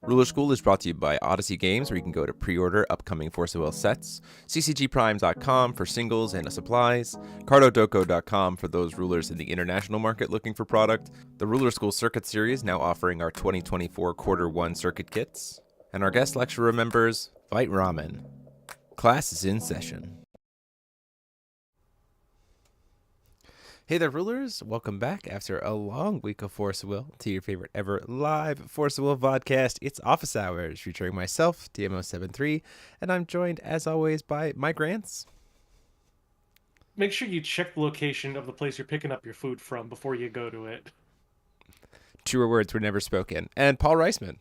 Ruler School is brought to you by Odyssey Games, where you can go to pre-order upcoming Force of Will sets, ccgprime.com for singles and supplies, cardodoko.com for those rulers in the international market looking for product, the Ruler School Circuit Series now offering our 2024 Quarter 1 circuit kits, and our guest lecturer members, Vite Ramen. Class is in session. Hey there, rulers. Welcome back after a long week of Force of Will to your favorite ever live Force of Will vodcast. It's Office Hours, featuring myself, DMO73, and I'm joined, as always, by my Grants. Make sure you check the location of the place you're picking up your food from before you go to it. Truer words were never spoken. And Paul Reisman.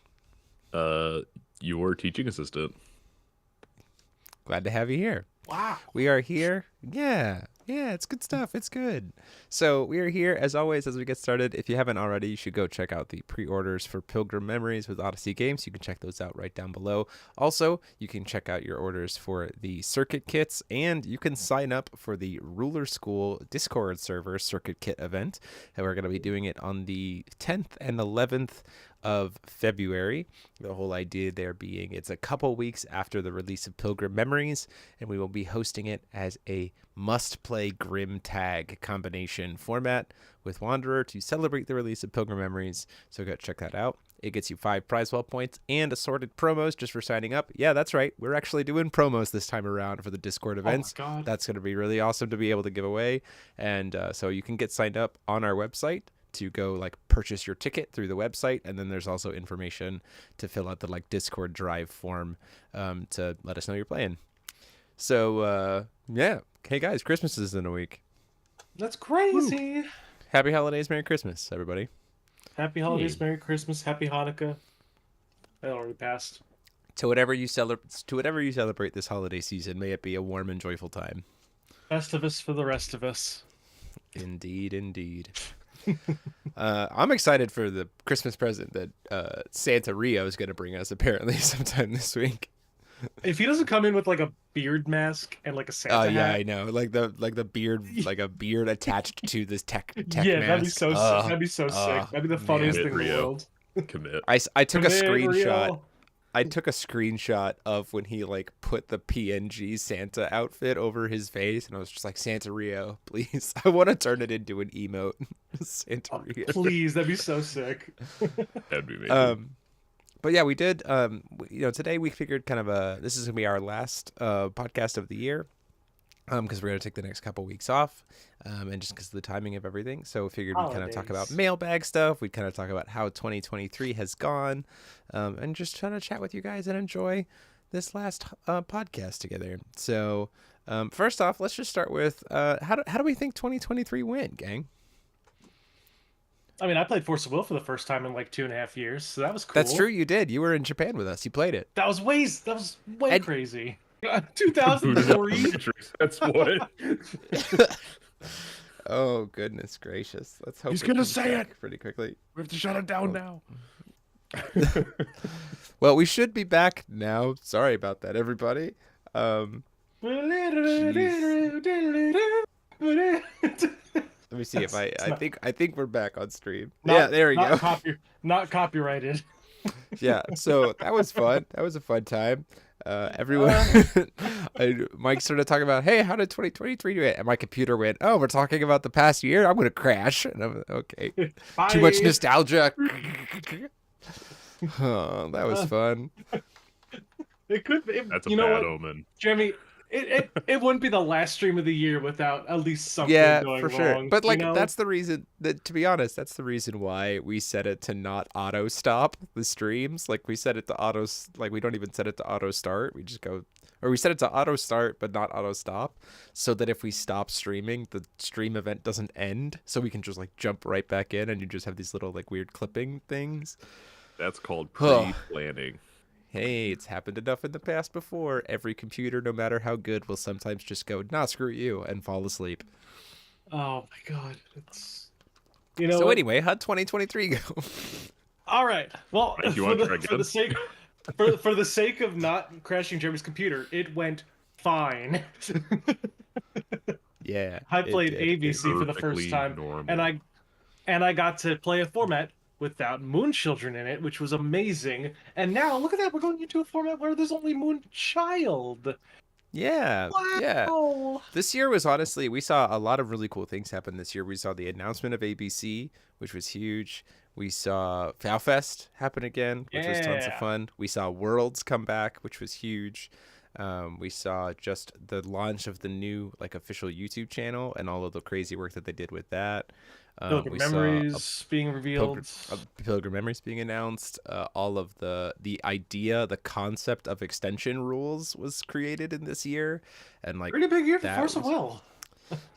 Your teaching assistant. Glad to have you here. Wow. We are here. Yeah, it's good stuff. It's good. So we are here, as always, as we get started. If you haven't already, you should go check out the pre-orders for Pilgrim Memories with Odyssey Games. You can check those out right down below. Also, you can check out your orders for the circuit kits, and you can sign up for the Ruler School Discord server circuit kit event. And we're going to be doing it on the 10th and 11th of February. The whole idea there being it's a couple weeks after the release of Pilgrim Memories, and we will be hosting it as a must-play Grim Tag combination format with Wanderer to celebrate the release of Pilgrim Memories. So go check that out. It gets you 5 Prizewell points and assorted promos just for signing up. Yeah, that's right. We're actually doing promos this time around for the Discord events. Oh my God. That's going to be really awesome to be able to give away. And so you can get signed up on our website to go purchase your ticket through the website, and then there's also information to fill out the Discord drive form to let us know you're playing. So yeah, hey guys, Christmas is in a week. That's crazy. Woo. Happy holidays, Merry Christmas, everybody. Happy holidays, Merry Christmas, Happy Hanukkah. That already passed. To whatever you celebrate this holiday season, may it be a warm and joyful time. Festivus for the rest of us. Indeed. I'm excited for the Christmas present that Santa Rio is going to bring us apparently sometime this week. If he doesn't come in with a beard mask and a Santa hat. Yeah, I know. Like the beard, a beard attached to this tech yeah, mask. that'd be so sick. That'd be so sick. That'd be the funniest thing in the world. Commit. I took a screenshot. Rio. I took a screenshot of when he put the PNG Santa outfit over his face, and I was just like, Santa Rio, please. I want to turn it into an emote. Santa Rio. Please, that'd be so sick. That'd be amazing. But yeah, we did. Today we figured this is gonna be our last podcast of the year, because we're gonna take the next couple weeks off, and just because of the timing of everything. So we figured we'd kind of talk about mailbag stuff. We'd kind of talk about how 2023 has gone, and just trying to chat with you guys and enjoy this last podcast together. So first off, let's just start with how do we think 2023 went, gang? I mean, I played Force of Will for the first time in 2.5 years, so that was cool. That's true, you did. You were in Japan with us. You played it. That was way crazy. 2003. That's what. Oh goodness gracious! Let's hope He's gonna say it pretty quickly. We have to shut it down now. Well, we should be back now. Sorry about that, everybody. Let me see if I think we're back on stream. Yeah, there we go. Not copyrighted. Yeah, so that was fun. That was a fun time. Everyone, Mike started talking about, hey, how did 2023 do it? And my computer went, oh, we're talking about the past year? I'm going to crash. And I'm okay. Too much nostalgia. Oh, that was fun. It could be. That's a bad omen. Jeremy, it wouldn't be the last stream of the year without at least something going for wrong. Sure. But that's the reason that, to be honest, that's the reason why we set it to not auto stop the streams. We set it to auto, we don't even set it to auto start. We just go, or we set it to auto start but not auto stop, so that if we stop streaming, the stream event doesn't end, so we can just jump right back in, and you just have these little weird clipping things. That's called pre-planning. Hey, it's happened enough in the past before. Every computer, no matter how good, will sometimes just go, nah, screw you, and fall asleep. Oh my God. So anyway, how'd 2023 go? All right. Well, for the sake of not crashing Jeremy's computer, it went fine. Yeah. I played ABC for the first time, and I got to play a format without Moon Children in it, which was amazing. And now look at that, we're going into a format where there's only Moon Child. Yeah, yeah. Wow. This year was honestly, we saw a lot of really cool things happen this year. We saw the announcement of ABC, which was huge. We saw FowFest happen again, which was tons of Yeah. fun. We saw Worlds come back, which was huge. We saw just the launch of the new like official YouTube channel and all of the crazy work that they did with that. Pilgrim We saw Memories being revealed. Pilgrim Memories being announced. All of the idea, the concept of extension rules was created in this year, and like Pretty big year for that Force of was Will.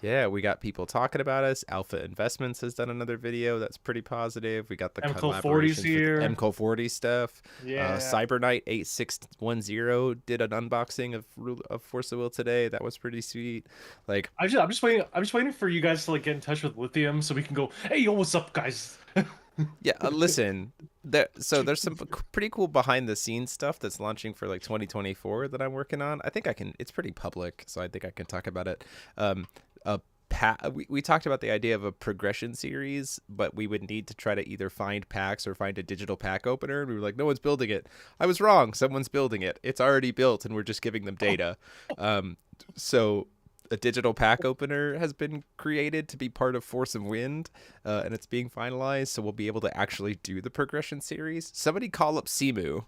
yeah. We got people talking about us. Alpha Investments has done another video that's pretty positive. We got the MCO 40's collaborations with here. MCO 40 stuff. Yeah. Cyberknight 8610 did an unboxing of Force of Will today. That was pretty sweet. Like I'm just waiting. I'm just waiting for you guys to like get in touch with Lithium so we can go. Hey, yo, what's up, guys? yeah, listen. There's some pretty cool behind the scenes stuff that's launching for like 2024 that I'm working on. I think I can. It's pretty public, so I think I can talk about it. We talked about the idea of a progression series, but we would need to try to either find packs or find a digital pack opener. And we were like, no one's building it. I was wrong. Someone's building it. It's already built, and we're just giving them data. So a digital pack opener has been created to be part of Force of Wind, and it's being finalized, so we'll be able to actually do the progression series. Somebody call up Simu.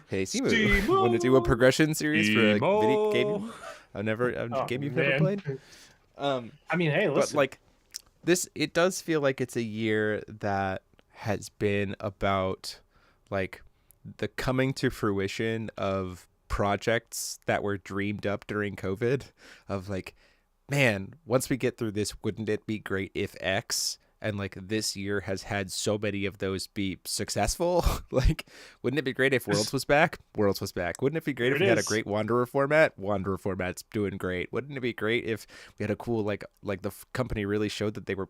Hey Simu, want to do a progression series for a video game? Game you've never played. I mean, hey, listen. But like this, it does feel like it's a year that has been about like the coming to fruition of projects that were dreamed up during COVID of like, man, once we get through this, wouldn't it be great if X? And like this year has had so many of those be successful. Like, wouldn't it be great if Worlds was back? Worlds was back. Wouldn't it be great if we had a great Wanderer format? Wanderer format's doing great. Wouldn't it be great if we had a cool like the company really showed that they were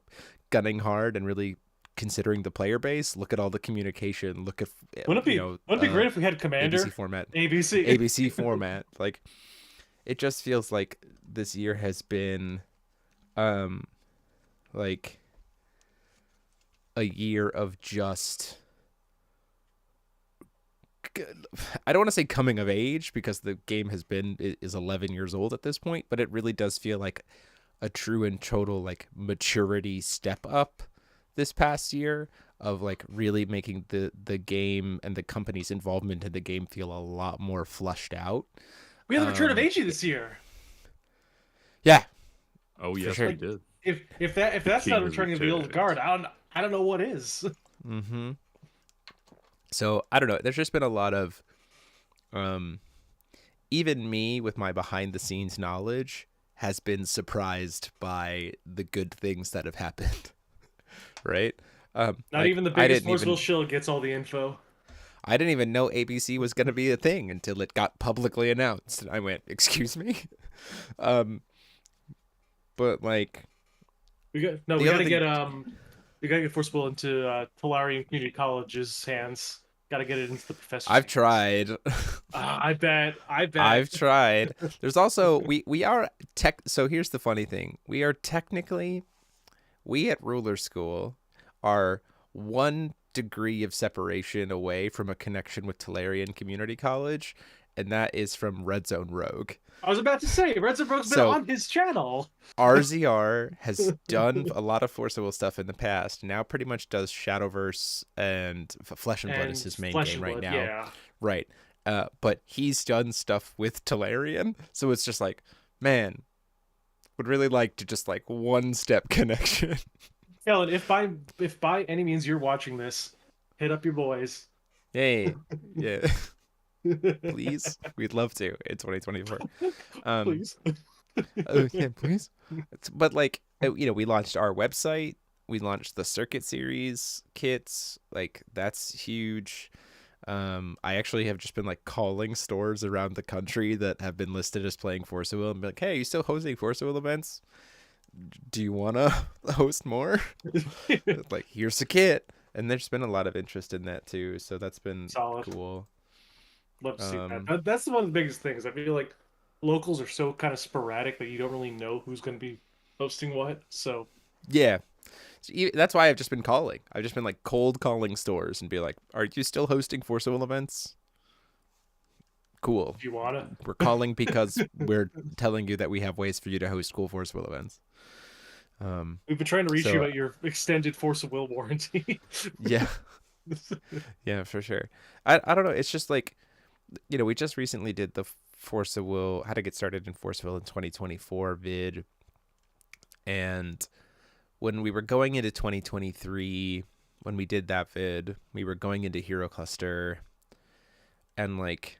gunning hard and really considering the player base? Look at all the communication. Look at wouldn't it be great if we had Commander ABC format? ABC format. Like, it just feels like this year has been, like a year of just, I don't want to say coming of age because the game is 11 years old at this point, but it really does feel like a true and total like maturity step up this past year of like really making the game and the company's involvement in the game feel a lot more flushed out. We had the return of AG this year. Yeah. Oh yes, sure. we did. If that's not returning of the old guard, I don't know what is. Mm-hmm. So I don't know. There's just been a lot of, even me with my behind the scenes knowledge has been surprised by the good things that have happened. Right? Not even the biggest Morseville shill gets all the info. I didn't even know ABC was going to be a thing until it got publicly announced. And I went, excuse me? But like, we gotta get Force Will into Tolarian Community College's hands. Gotta get it into the professor. I've tried. I bet. I've tried. There's also we are tech. So here's the funny thing: we are technically, we at Ruler School are 1 degree of separation away from a connection with Tolarian Community College, and that is from Red Zone Rogue. I was about to say, Red Zone Rogue's been on his channel. RZR has done a lot of Force of Will stuff in the past. Now pretty much does Shadowverse and Flesh and Blood is his main game right now. Yeah. Right. But he's done stuff with Tolarian. So it's just like, man, would really like to just like 1-step connection. Helen, if by any means you're watching this, hit up your boys. Hey. Yeah. Please, we'd love to in 2024. Please. Oh yeah, please. But like, we launched our website. We launched the Circuit Series kits. Like, that's huge. I actually have just been like calling stores around the country that have been listed as playing Force of Will and be like, hey, are you still hosting Force of Will events? Do you want to host more? Like, here's the kit. And there's been a lot of interest in that too. So that's been solid. Cool. Love to see that. That's one of the biggest things. I feel like locals are so kind of sporadic that you don't really know who's going to be hosting what. So yeah, That's why I've just been calling. I've just been like cold calling stores and be like, "Are you still hosting Forcible events?" Cool. If you wanna. We're calling because we're telling you that we have ways for you to host cool Forcible events. We've been trying to reach you so about your extended Force of Will warranty. yeah, yeah, for sure. I don't know. It's just like, we just recently did the Force of Will, how to get started in Force of Will in 2024 vid, and when we were going into 2023, when we did that vid, we were going into Hero Cluster, and like,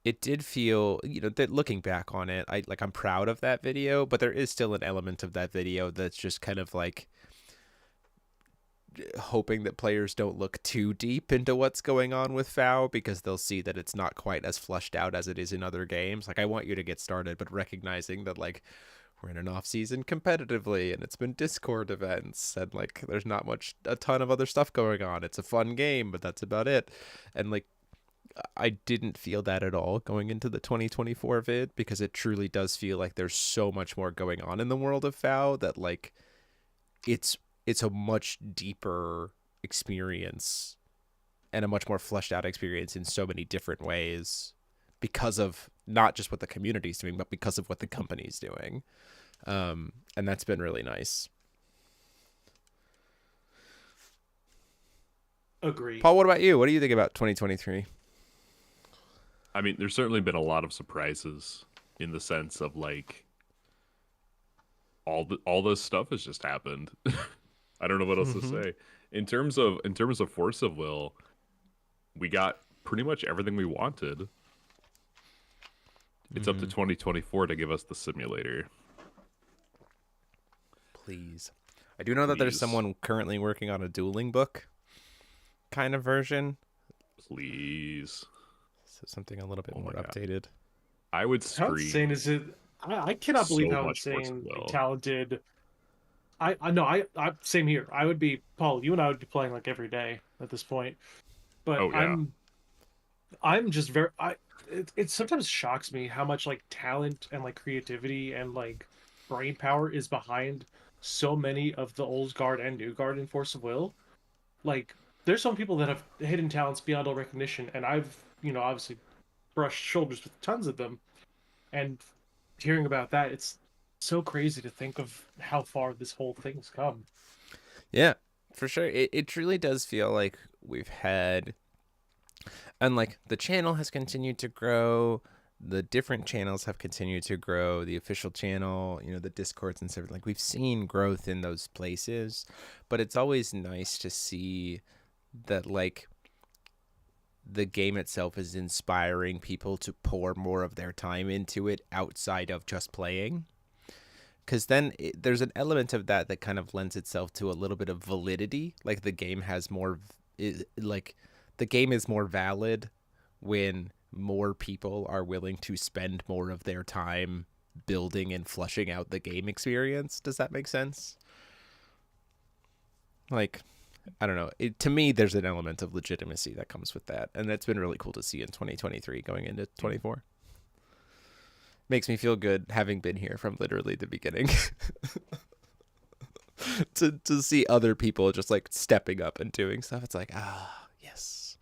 it did feel, that looking back on it, I'm proud of that video, but there is still an element of that video that's just kind of like hoping that players don't look too deep into what's going on with FOW, because they'll see that it's not quite as fleshed out as it is in other games. Like, I want you to get started, but recognizing that like we're in an off season competitively, and it's been Discord events, and like there's not a ton of other stuff going on. It's a fun game, but that's about it. And like, I didn't feel that at all going into the 2024 vid, because it truly does feel like there's so much more going on in the world of FOW that like it's a much deeper experience and a much more fleshed out experience in so many different ways, because of not just what the community's doing, but because of what the company's doing. And that's been really nice. Agree. Paul, what about you? What do you think about 2023? I mean, there's certainly been a lot of surprises in the sense of like all this stuff has just happened. I don't know what else to say. In terms of Force of Will, we got pretty much everything we wanted. It's up to 2024 to give us the simulator. Please. I do know that there's someone currently working on a dueling book kind of version. Please. So something a little bit more updated. I would scream. How insane is it? I cannot believe how insane talented. I know. I same here. I would be, Paul. You and I would be playing like every day at this point. But I'm just very. It sometimes shocks me how much like talent and like creativity and like brain power is behind so many of the old guard and new guard in Force of Will. Like, there's some people that have hidden talents beyond all recognition, and I've obviously brushed shoulders with tons of them. And hearing about that, it's so crazy to think of how far this whole thing's come. Yeah, for sure. It truly does feel like we've had, and like the channel has continued to grow. The different channels have continued to grow. The official channel, the Discords and stuff. Like, we've seen growth in those places, but it's always nice to see that like the game itself is inspiring people to pour more of their time into it outside of just playing. Because then there's an element of that kind of lends itself to a little bit of validity. Like, the game has more, the game is more valid when more people are willing to spend more of their time building and fleshing out the game experience. Does that make sense? Like, I don't know. To me, there's an element of legitimacy that comes with that. And that's been really cool to see in 2023 going into 24. Makes me feel good having been here from literally the beginning. to see other people just like stepping up and doing stuff. It's like, yes.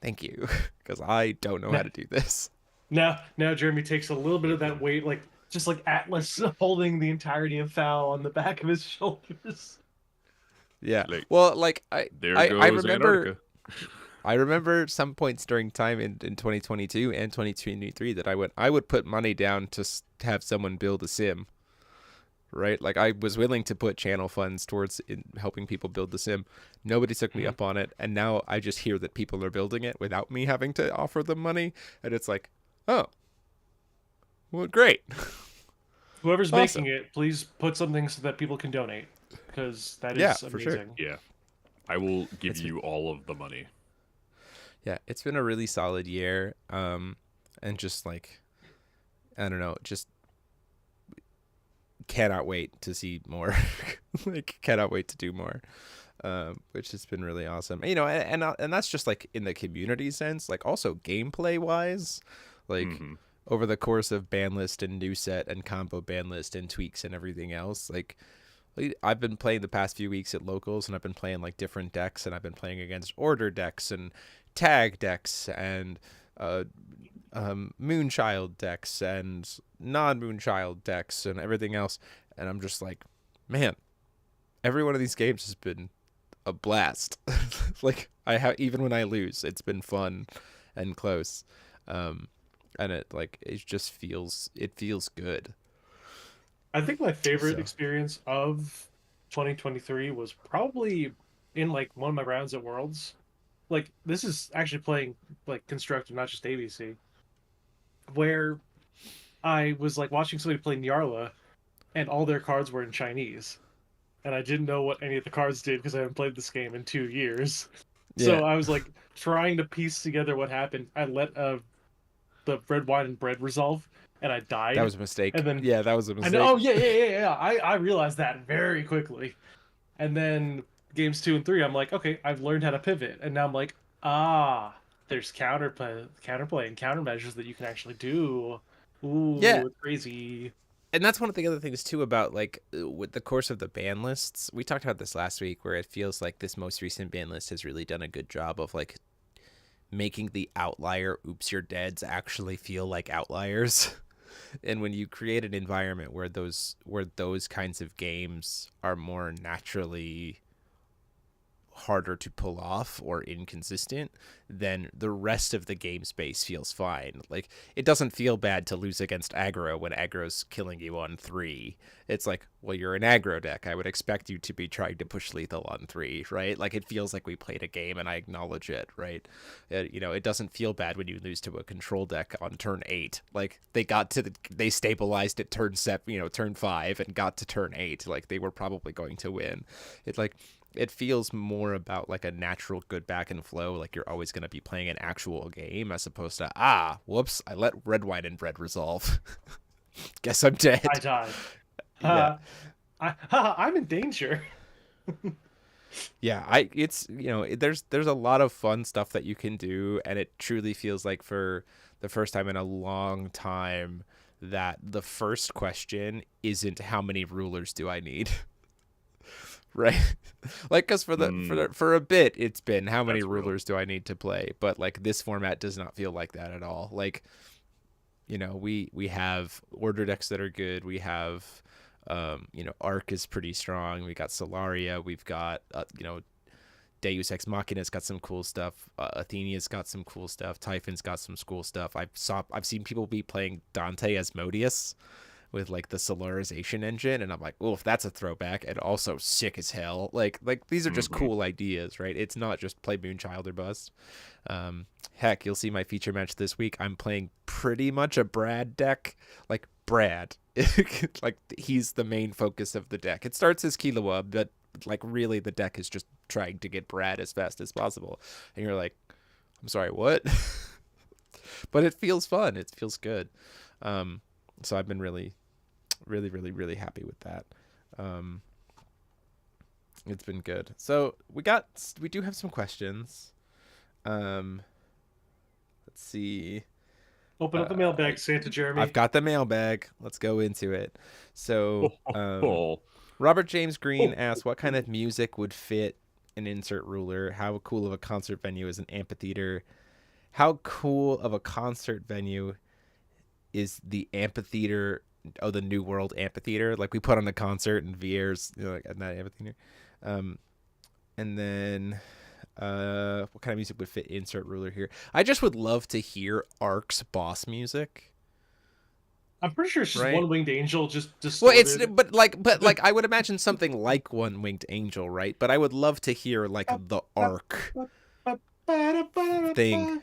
Thank you. Because I don't know how to do this. Now Jeremy takes a little bit of that weight, like just like Atlas holding the entirety of FOW on the back of his shoulders. Yeah. Well, like I remember Antarctica. I remember some points during time in 2022 and 2023 that I would put money down to have someone build a sim. Right? Like, I was willing to put channel funds towards helping people build the sim. Nobody took me up on it, and now I just hear that people are building it without me having to offer them money, and it's like, oh, well, great. Whoever's making it, please put something so that people can donate, because that is amazing. For sure. Yeah, I will give you all of the money. Yeah, it's been a really solid year, and just like, I don't know, just cannot wait to see more. Like, cannot wait to do more, which has been really awesome. And that's just like in the community sense. Like, also gameplay wise, like over the course of ban list and new set and combo ban list and tweaks and everything else, like I've been playing the past few weeks at locals, and I've been playing like different decks, and I've been playing against order decks and tag decks and Moonchild decks and non-Moonchild decks and everything else. And I'm just like, man, every one of these games has been a blast. Like I have, even when I lose, it's been fun and close. And it feels good. I think my favorite experience of 2023 was probably in like one of my rounds at Worlds. Like this is actually playing like constructed, not just ABC, where I was like watching somebody play Nyarla, and all their cards were in Chinese, and I didn't know what any of the cards did because I haven't played this game in 2 years. Yeah. So I was like trying to piece together what happened. I let the red wine and bread resolve, and I died. That was a mistake. And then Yeah, that was a I mistake. know. Oh yeah. I realized that very quickly. And then games 2 and 3, I'm like, okay, I've learned how to pivot, and now I'm like, there's counterplay and countermeasures that you can actually do. Ooh, Yeah. it's crazy. And that's one of the other things too about like with the course of the ban lists. We talked about this last week, where it feels like this most recent ban list has really done a good job of like making the outlier oops you're deads actually feel like outliers. And when you create an environment where those kinds of games are more naturally harder to pull off or inconsistent, then the rest of the game space feels fine. Like it doesn't feel bad to lose against aggro when aggro's killing you on 3. It's like, well, you're an aggro deck, I would expect you to be trying to push lethal on 3, right? Like it feels like we played a game and I acknowledge it, right? It doesn't feel bad when you lose to a control deck on turn 8. Like they stabilized at turn 7, turn 5 and got to turn 8. Like they were probably going to win. It feels more about like a natural good back and flow, like you're always going to be playing an actual game, as opposed to whoops, I let red wine and bread resolve. Guess I'm dead. I died. Yeah. I'm in danger. Yeah, there's a lot of fun stuff that you can do, and it truly feels like for the first time in a long time that the first question isn't how many rulers do I need. Right, like because for a bit it's been how many rulers do I need to play, but like this format does not feel like that at all. Like we have order decks that are good. We have Arc is pretty strong. We got Solaria. We've got Deus Ex Machina's got some cool stuff. Athena's got some cool stuff. Typhon's got some cool stuff. I've seen people be playing Dante Asmodeus with like the Solarization engine, and I'm like, oh, if that's a throwback, and also sick as hell. Like these are just cool ideas, right? It's not just play Moonchild or bust. Heck, you'll see my feature match this week. I'm playing pretty much a Brad deck, like Brad. Like he's the main focus of the deck. It starts as Killua, but like really the deck is just trying to get Brad as fast as possible. And you're like, I'm sorry, what? But it feels fun. It feels good. So I've been really, really, really, really happy with that. It's been good. So we do have some questions. Let's see. Open up the mailbag, Santa Jeremy. I've got the mailbag. Let's go into it. So Robert James Green asks, what kind of music would fit an insert ruler? How cool of a concert venue is an amphitheater? How cool of a concert venue is the amphitheater? Oh, the New World Amphitheater. Like we put on a concert in Vier's, like at that amphitheater. And then what kind of music would fit insert ruler here? I just would love to hear Ark's boss music. I'm pretty sure it's just One Winged Angel, just Well, distorted. but like I would imagine something like One Winged Angel, right? But I would love to hear like the Ark thing.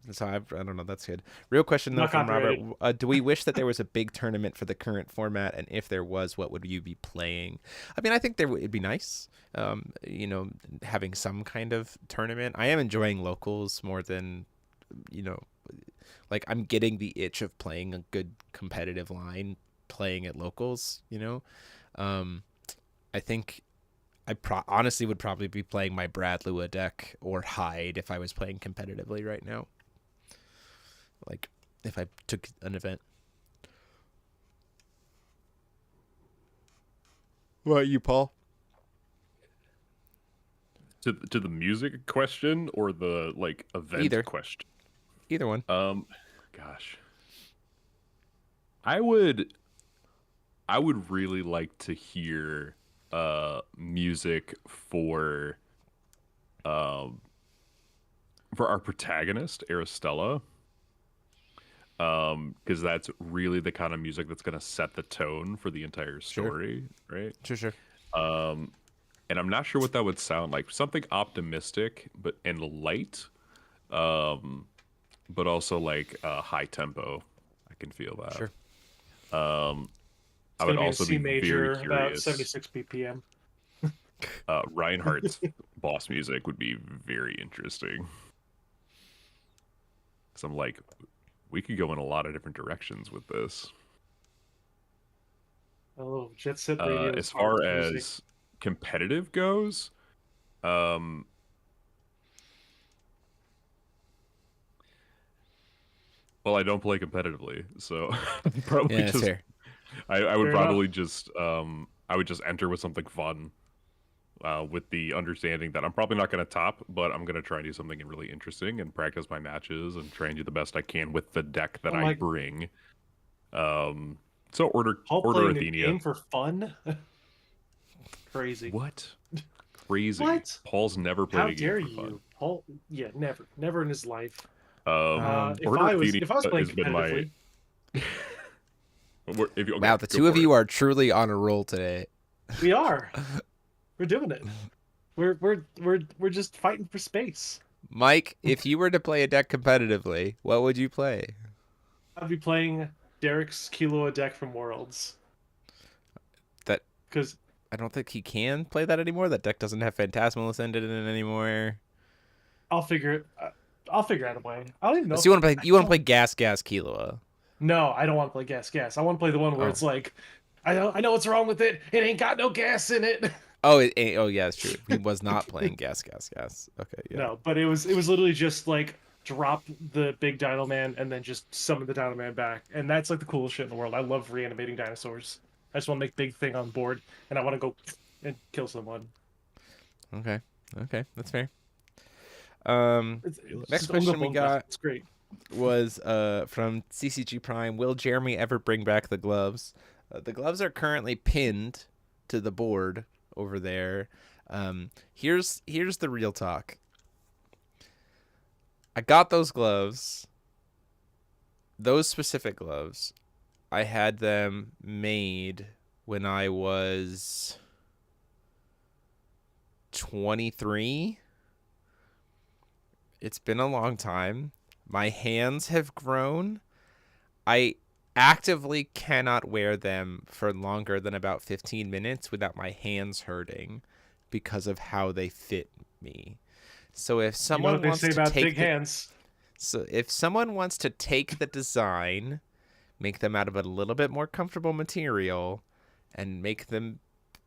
So I don't know. That's good. Real question though from Robert: do we wish that there was a big tournament for the current format? And if there was, what would you be playing? I mean, I think it'd be nice, having some kind of tournament. I am enjoying locals more than, like I'm getting the itch of playing a good competitive line, playing at locals. I think I honestly would probably be playing my Brad Lua deck or Hyde if I was playing competitively right now. Like if I took an event. What about you, Paul? To the music question or the like event question? Either one. Gosh. I would really like to hear music for our protagonist, Aristella. Because that's really the kind of music that's going to set the tone for the entire story, right? Sure. And I'm not sure what that would sound like. Something optimistic, and light, but also like high tempo. I can feel that. Sure. I would also be major, very curious. about 76 BPM. Reinhardt's boss music would be very interesting. Because I'm like, we could go in a lot of different directions with this. Oh, Jet Set Radio. As far as competitive goes, well, I don't play competitively, so probably just fair. I would probably just I would just enter with something fun, with the understanding that I'm probably not going to top, but I'm going to try and do something really interesting and practice my matches and try and do the best I can with the deck that I bring. So order Athenia. A game for fun? Crazy. What? Crazy. What? Paul's never played a game for fun. How dare you? Paul, yeah, never in his life. If I was playing competitively. Wow, the two of you are truly on a roll today. We are. We're doing it. We're just fighting for space. Mike, if you were to play a deck competitively, what would you play? I'd be playing Derek's Killua deck from Worlds. Because I don't think he can play that anymore. That deck doesn't have Phantasmal Ascendant in it anymore. I'll figure out a way. I don't even know. So you want to play Gas Killua? No, I don't want to play Gas. I want to play the one where it's like, I know what's wrong with it. It ain't got no gas in it. Oh, yeah, it's true. He was not playing Gas. Okay, yeah. No, but it was literally just like drop the big Dino Man and then just summon the Dino Man back, and that's like the coolest shit in the world. I love reanimating dinosaurs. I just want to make big thing on board, and I want to go and kill someone. Okay, that's fair. Next question we got. It's great. Was from CCG Prime. Will Jeremy ever bring back the gloves? The gloves are currently pinned to the board over there. Here's the real talk. I got those gloves. Those specific gloves. I had them made when I was 23. It's been a long time. My hands have grown. I actively cannot wear them for longer than about 15 minutes without my hands hurting because of how they fit me. So if someone wants to take if someone wants to take the design, make them out of a little bit more comfortable material, and make them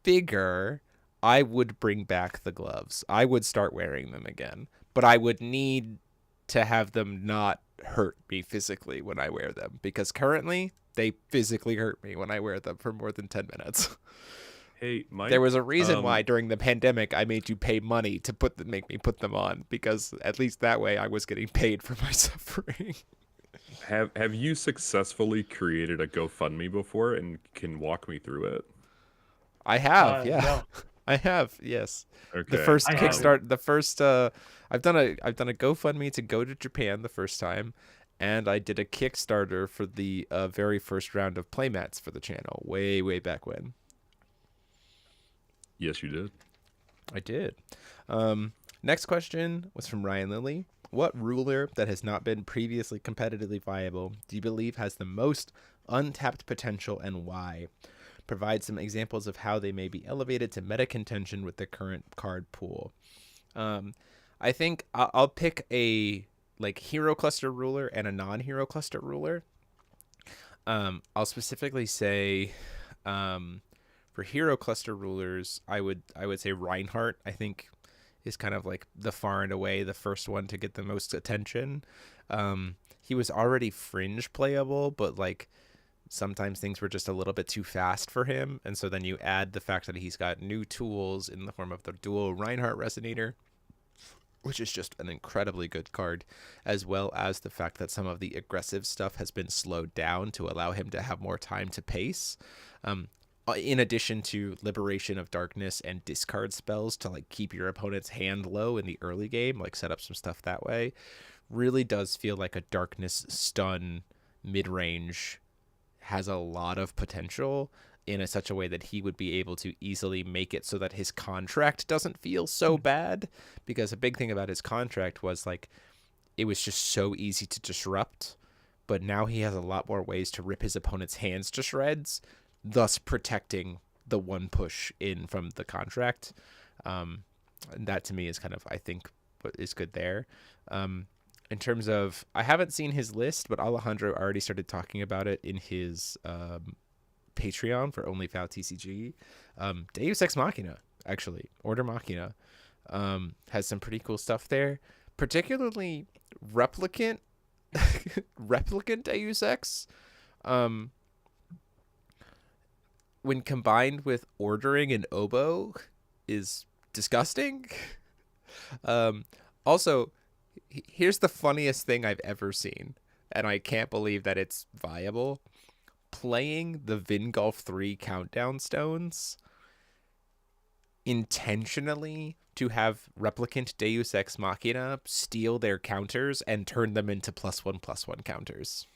bigger, I would bring back the gloves. I would start wearing them again, but I would need to have them not hurt me physically when I wear them, because currently they physically hurt me when I wear them for more than 10 minutes. Hey, Mike, there was a reason why during the pandemic I made you pay money to make me put them on, because at least that way I was getting paid for my suffering. Have you successfully created a GoFundMe before and can walk me through it? I have, yeah. No. I have, yes. Okay. The first Kickstart, I've done a GoFundMe to go to Japan the first time, and I did a Kickstarter for the very first round of playmats for the channel, way back when. Yes, you did. I did. Next question was from Ryan Lilly. What ruler that has not been previously competitively viable do you believe has the most untapped potential, and why? Provide some examples of how they may be elevated to meta contention with the current card pool. I think I'll pick a hero cluster ruler and a non-hero cluster ruler. I'll specifically say for hero cluster rulers, I would say Reinhardt, I think, is kind of like the far and away the first one to get the most attention. He was already fringe playable, but sometimes things were just a little bit too fast for him. And so then you add the fact that he's got new tools in the form of the dual Reinhardt Resonator, which is just an incredibly good card, as well as the fact that some of the aggressive stuff has been slowed down to allow him to have more time to pace. In addition to Liberation of Darkness and discard spells to like keep your opponent's hand low in the early game, like set up some stuff that way, really does feel like a Darkness stun mid-range has a lot of potential in such a way that he would be able to easily make it so that his contract doesn't feel so bad. Because a big thing about his contract was like it was just so easy to disrupt, but now he has a lot more ways to rip his opponent's hands to shreds, thus protecting the one push in from the contract. And that to me is kind of, I think, what is good there. In terms of, I haven't seen his list, but Alejandro already started talking about it in his Patreon for only fowtcg. Deus Ex Machina, actually, Order Machina, has some pretty cool stuff there, particularly Replicant Deus Ex. When combined with Ordering and Oboe is disgusting. Also, here's the funniest thing I've ever seen, and I can't believe that it's viable. Playing the Vingolf 3 countdown stones intentionally to have Replicant Deus Ex Machina steal their counters and turn them into +1/+1 counters.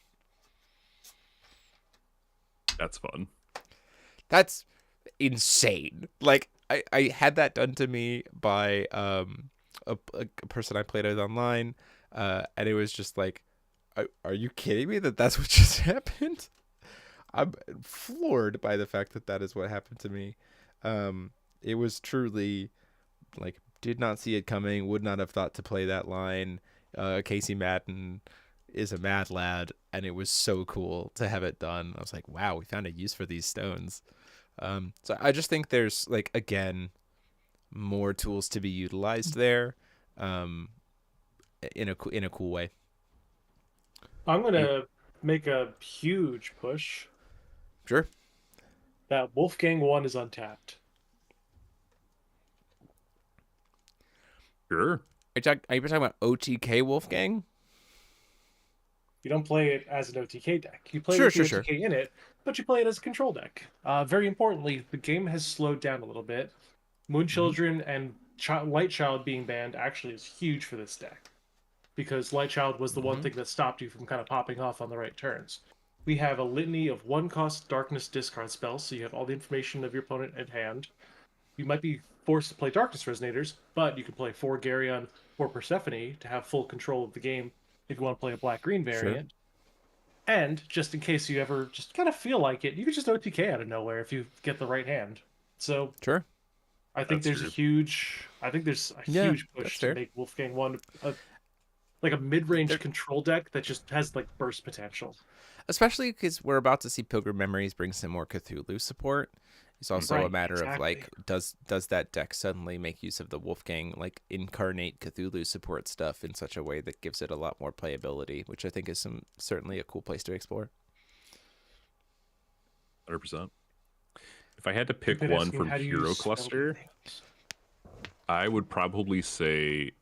That's fun. That's insane. Like, I had that done to me by a person I played with online, and it was just like, are you kidding me that that's what just happened? I'm floored by the fact that that is what happened to me. It was truly like, did not see it coming, would not have thought to play that line. Casey Madden is a mad lad, and it was so cool to have it done. I was like, wow, we found a use for these stones. So I just think there's, like, again, more tools to be utilized there, in a cool way. I'm gonna make a huge push. Sure. That Wolfgang 1 is untapped. Sure. Are you talking about OTK Wolfgang? You don't play it as an OTK deck. You play OTK in it, but you play it as a control deck. Very importantly, the game has slowed down a little bit. Moon Children and Light Child being banned actually is huge for this deck, because Light Child was the one thing that stopped you from kind of popping off on the right turns. We have a litany of 1-cost Darkness discard spells, so you have all the information of your opponent at hand. You might be forced to play Darkness Resonators, but you can play 4 Garyon or Persephone to have full control of the game if you want to play a black-green variant. Sure. And just in case you ever just kind of feel like it, you can just OTK out of nowhere if you get the right hand. So sure, I think there's a huge push to make Wolfgang 1 like a mid-range control deck that just has like burst potential. Especially because we're about to see Pilgrim Memories bring some more Cthulhu support. It's also a matter of like, does that deck suddenly make use of the Wolfgang like incarnate Cthulhu support stuff in such a way that gives it a lot more playability, which I think is certainly a cool place to explore. 100%. If I had to pick one from Hero Cluster, I would probably say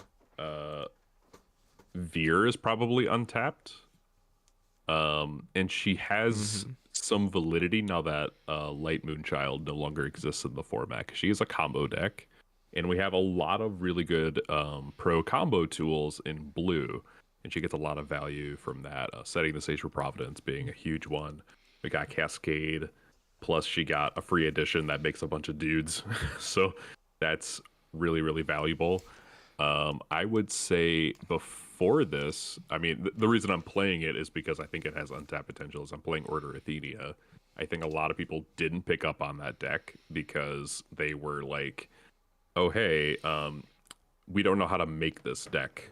Veer is probably untapped. And she has some validity now that Light Moon Child no longer exists in the format. She is a combo deck, and we have a lot of really good pro combo tools in blue, and she gets a lot of value from that. Setting the Stage for Providence being a huge one. We got Cascade, plus she got a free edition that makes a bunch of dudes, so that's really, really valuable. I would say before this, I mean, the reason I'm playing it is because I think it has untapped potential. Is I'm playing Order Athenia. I think a lot of people didn't pick up on that deck because they were like, oh, hey, we don't know how to make this deck.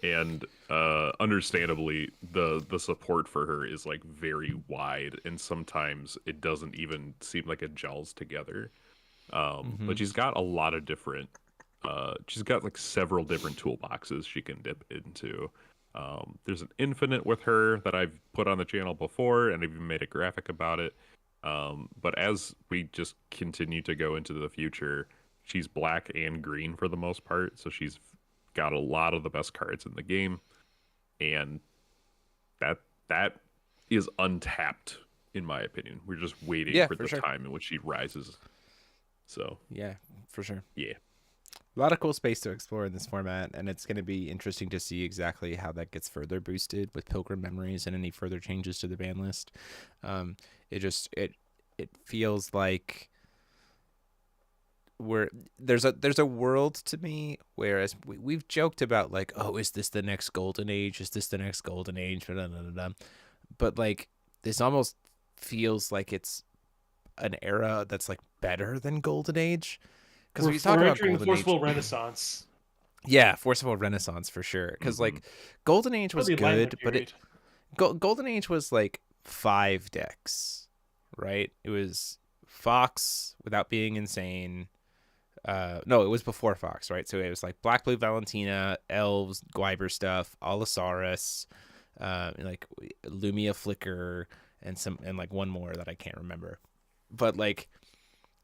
And understandably, the support for her is like very wide, and sometimes it doesn't even seem like it gels together. But she's got a lot of different she's got like several different toolboxes she can dip into. There's an infinite with her that I've put on the channel before, and I've even made a graphic about it. But as we just continue to go into the future, she's black and green for the most part, so she's got a lot of the best cards in the game, and that is untapped in my opinion. We're just waiting for the time in which she rises. So yeah, for sure. Yeah. A lot of cool space to explore in this format, and it's going to be interesting to see exactly how that gets further boosted with Pilgrim Memories and any further changes to the ban list. It feels like there's a world to me, whereas we've joked about like, oh, is this the next golden age? Is this the next golden age? Blah, blah, blah, blah. But like this almost feels like it's an era that's like better than golden age. Because we talk about Golden Forcible Age. Renaissance. Yeah, Forcible Renaissance for sure. Because like Golden Age was good, but Golden Age was like 5 decks, right? It was Fox without being insane. No, it was before Fox, right? So it was like Black Blue Valentina, Elves, Gwyber stuff, Allosaurus, like Lumia Flicker, and like one more that I can't remember. But like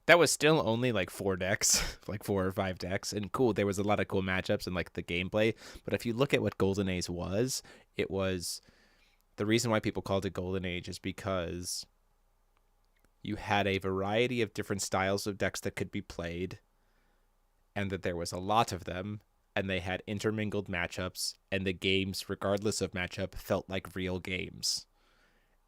that was still only like 4 decks, like 4 or 5 decks, and cool. There was a lot of cool matchups and like the gameplay. But if you look at what Golden Age was, it was the reason why people called it Golden Age is because you had a variety of different styles of decks that could be played, and that there was a lot of them, and they had intermingled matchups, and the games, regardless of matchup, felt like real games.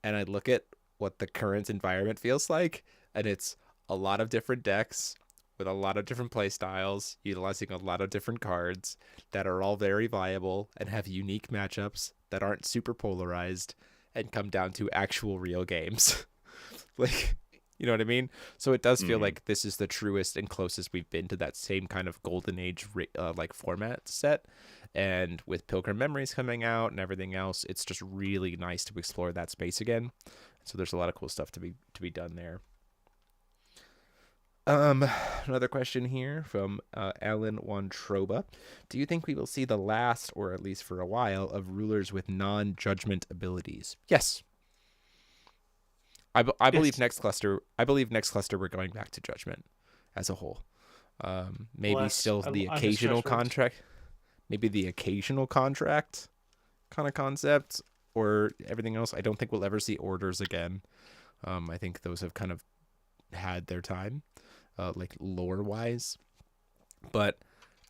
And I look at what the current environment feels like, and it's a lot of different decks with a lot of different play styles, utilizing a lot of different cards that are all very viable and have unique matchups that aren't super polarized and come down to actual real games. Like, you know what I mean? So it does feel like this is the truest and closest we've been to that same kind of Golden Age like format set. And with Pilgrim Memories coming out and everything else, it's just really nice to explore that space again. So there's a lot of cool stuff to be done there. Another question here from Alan Wantroba. Do you think we will see the last, or at least for a while, of rulers with non-judgment abilities? Yes. I believe next cluster. I believe next cluster we're going back to judgment as a whole. Maybe still the occasional contract. Maybe the occasional contract kind of concept, or everything else. I don't think we'll ever see orders again. I think those have kind of had their time. Like lore wise, but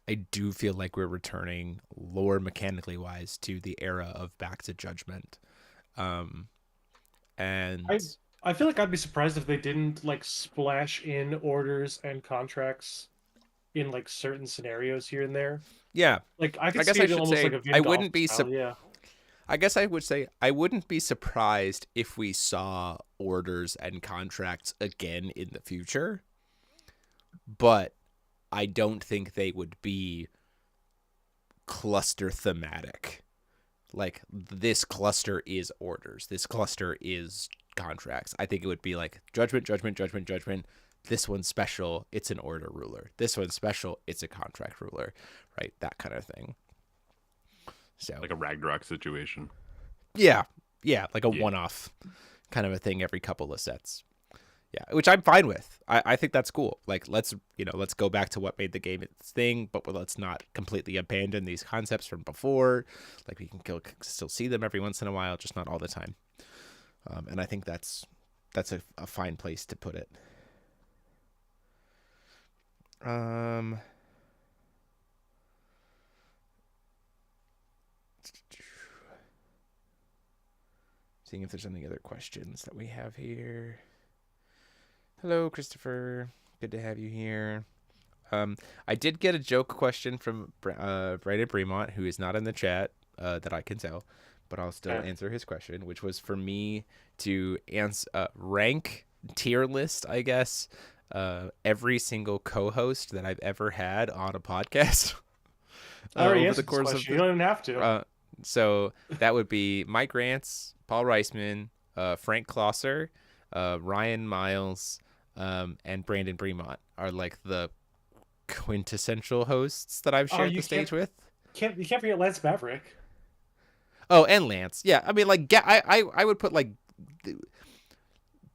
I do feel like we're returning lore mechanically wise to the era of back to judgment. And I feel like I'd be surprised if they didn't like splash in orders and contracts in like certain scenarios here and there. Yeah, like I guess I should say like I wouldn't be I guess I would say I wouldn't be surprised if we saw orders and contracts again in the future. But I don't think they would be cluster thematic. Like, this cluster is orders. This cluster is contracts. I think it would be like judgment, judgment, judgment, judgment. This one's special. It's an order ruler. This one's special. It's a contract ruler. Right? That kind of thing. So like a Ragnarok situation. Yeah. Yeah. Like a one-off kind of a thing every couple of sets. Yeah, which I'm fine with. I think that's cool. Like, let's go back to what made the game its thing, but let's not completely abandon these concepts from before. Like, we can still see them every once in a while, just not all the time. And I think that's a fine place to put it. Seeing if there's any other questions that we have here. Hello, Christopher. Good to have you here. I did get a joke question from Brandon Bremont, who is not in the chat that I can tell, but I'll still answer his question, which was for me to rank tier list, I guess, every single co-host that I've ever had on a podcast. Over the course of you don't even have to. So that would be Mike Rance, Paul Reisman, Frank Klosser, Ryan Miles, and Brandon Bremont are like the quintessential hosts that I've shared the stage with. You can't forget Lance Maverick. Oh, and Lance. Yeah, I mean, like, I would put like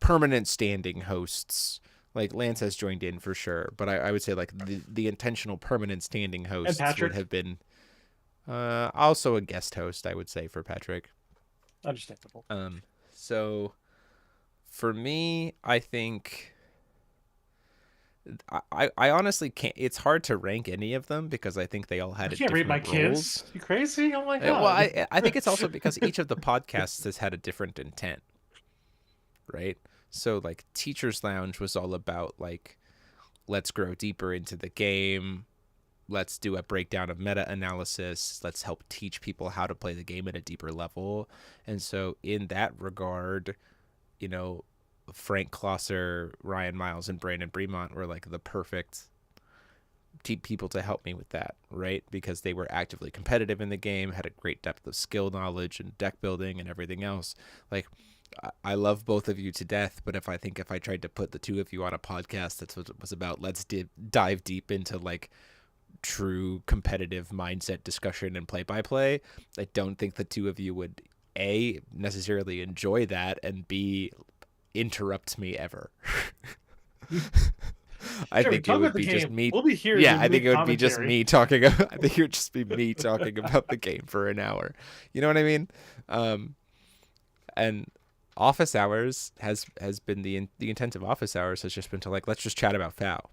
permanent standing hosts. Like Lance has joined in for sure, but I would say like the intentional permanent standing hosts would have been also a guest host. I would say for Patrick. Understandable. So for me, I think I honestly can't. It's hard to rank any of them because I think they all had. I can't read my roles. Kids. You crazy? Oh my god. Well, I think it's also because each of the podcasts has had a different intent, right? So like Teacher's Lounge was all about like, let's grow deeper into the game. Let's do a breakdown of meta analysis. Let's help teach people how to play the game at a deeper level. And so in that regard, you know, Frank Klosser, Ryan Miles, and Brandon Bremont were like the perfect people to help me with that, right? Because they were actively competitive in the game, had a great depth of skill knowledge and deck building and everything else. Like, I love both of you to death, but if I tried to put the two of you on a podcast that was about let's dive deep into like true competitive mindset discussion and play-by-play, I don't think the two of you would A, necessarily enjoy that, and B, interrupt me ever. I think it would be just me. We'll be here. Yeah, I think it would be just me talking. I think it would just be me talking about the game for an hour. You know what I mean? And Office Hours has been the intent of Office Hours has just been to like, let's just chat about FOW,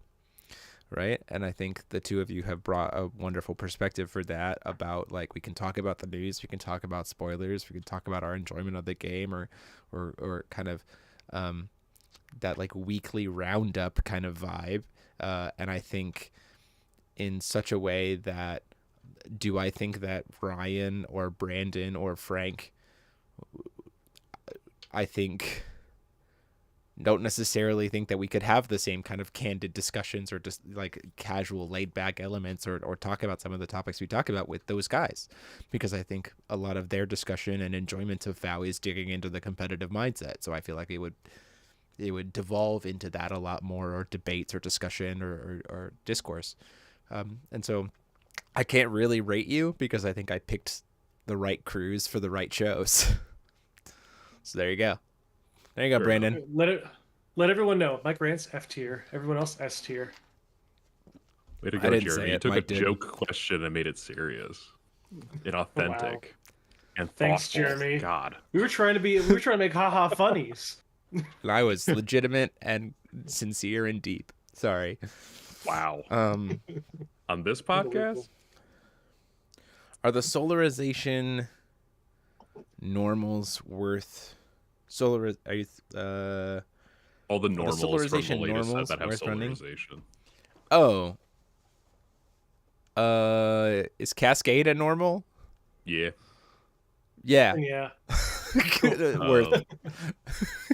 right? And I think the two of you have brought a wonderful perspective for that, about like, we can talk about the news, we can talk about spoilers, we can talk about our enjoyment of the game, or kind of that like weekly roundup kind of vibe. And I think in such a way that, do I think that Ryan or Brandon or Frank, I think, don't necessarily think that we could have the same kind of candid discussions or just like casual laid back elements or talk about some of the topics we talk about with those guys, because I think a lot of their discussion and enjoyment of FOW is digging into the competitive mindset. So I feel like it would devolve into that a lot more, or debates or discussion or discourse. And so I can't really rate you because I think I picked the right crews for the right shows. So there you go. There you go, Brandon. Let everyone know. Mike Rance, F tier. Everyone else, S tier. Way to go, Jeremy. You took a joke question and made it serious and authentic. And thoughtful. Thanks, Jeremy. God. We were trying to make haha funnies. And I was legitimate and sincere and deep. Sorry. Wow. On this podcast? Are the Solarization normals worth all the normals Solarization from the latest normals set that have Solarization. Oh. Is Cascade a normal? Yeah. Yeah. Yeah. Worth.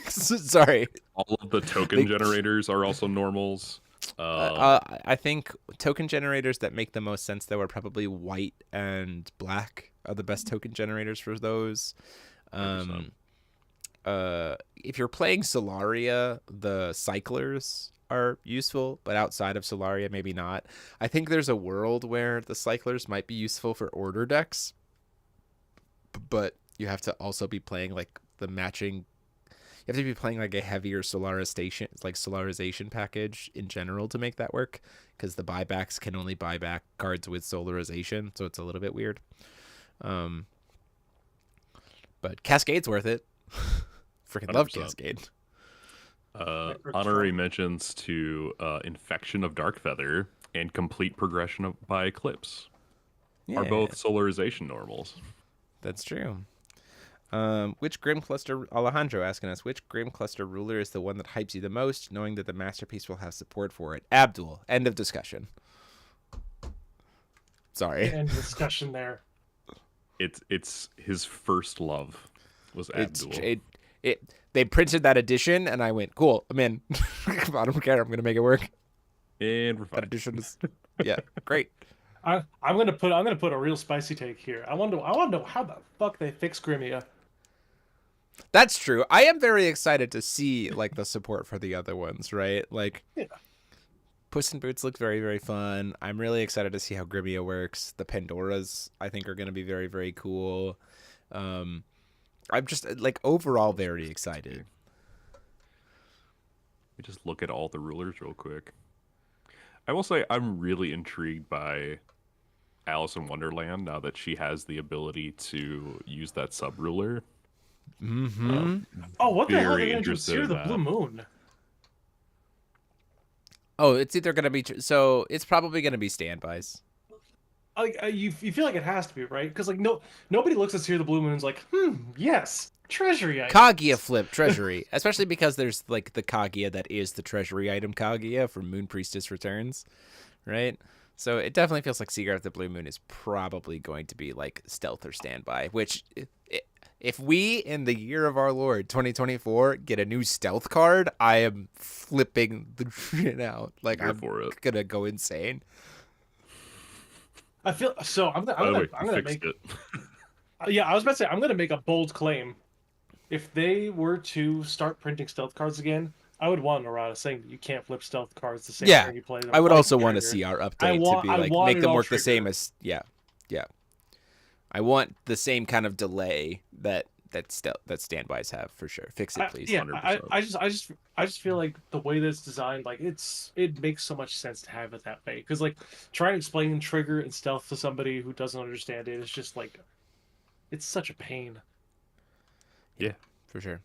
Sorry. All of the token generators are also normals. I think token generators that make the most sense, though, are probably white and black are the best token generators for those. If you're playing Solaria, the cyclers are useful, but outside of Solaria, maybe not. I think there's a world where the cyclers might be useful for order decks, but you have to also be playing like the matching. You have to be playing like a heavier Solarization package in general to make that work, because the buybacks can only buy back cards with Solarization, so it's a little bit weird. But Cascade's worth it. Freaking 100%. Love Cascade. Honorary mentions to Infection of Darkfeather and Complete Progression by Eclipse are both Solarization normals. That's true. Which Grim Cluster, Alejandro asking us, which Grim Cluster ruler is the one that hypes you the most, knowing that the Masterpiece will have support for it? Abdul. End of discussion. Sorry. End of discussion there. It's his first love was Abdul. They printed that edition, and I went, cool, I'm in. I don't care. I'm going to make it work. And we're fine. That edition is, yeah, great. I'm gonna put a real spicy take here. I want to know how the fuck they fix Grimia. That's true. I am very excited to see like the support for the other ones, right? Like, Puss in Boots look very, very fun. I'm really excited to see how Grimia works. The Pandoras, I think, are going to be very, very cool. I'm just like overall very excited. Let me just look at all the rulers real quick. I will say I'm really intrigued by Alice in Wonderland now that she has the ability to use that sub ruler. Oh, what the hell are they going to do? Sear the Blue Moon. Oh, it's either going to be so it's probably going to be standbys. You feel like it has to be, right? Because like nobody looks at Sear the Blue Moon and is like, yes, treasury item. Kaguya flip treasury, especially because there's like the Kaguya that is the treasury item Kaguya from Moon Priestess Returns, right? So it definitely feels like Seaguard of the Blue Moon is probably going to be like stealth or standby, which if we in the year of our Lord 2024 get a new stealth card, I am flipping the shit out. Like I'm gonna go insane. I feel so. I'm gonna make it. Yeah, I was about to say I'm gonna make a bold claim. If they were to start printing stealth cards again, I would want errata saying that you can't flip stealth cards the same way you play them. I would also want to see our update to be like make them work the same as yeah. I want the same kind of delay that standbys have for sure. Fix it, please. Yeah, 100%. I just feel like the way that it's designed, like it makes so much sense to have it that way. Because like trying to explain trigger and stealth to somebody who doesn't understand it is just like it's such a pain. Yeah, for sure.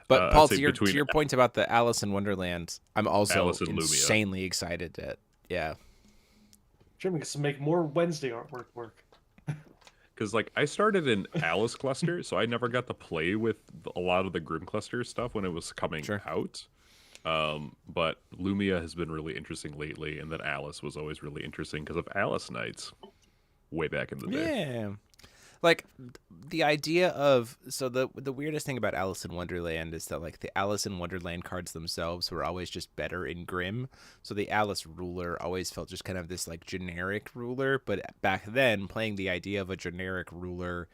But Paul, to your point about the Alice in Wonderland, I'm also insanely excited at. Yeah. Jimmy gets to make more Wednesday artwork work. Because like I started in Alice Cluster, so I never got to play with a lot of the Grim Cluster stuff when it was coming out. But Lumia has been really interesting lately, and then Alice was always really interesting because of Alice Nights way back in the day. Yeah. Like the idea of the weirdest thing about Alice in Wonderland is that like the Alice in Wonderland cards themselves were always just better in Grim. So the Alice ruler always felt just kind of this like generic ruler, but back then playing the idea of a generic ruler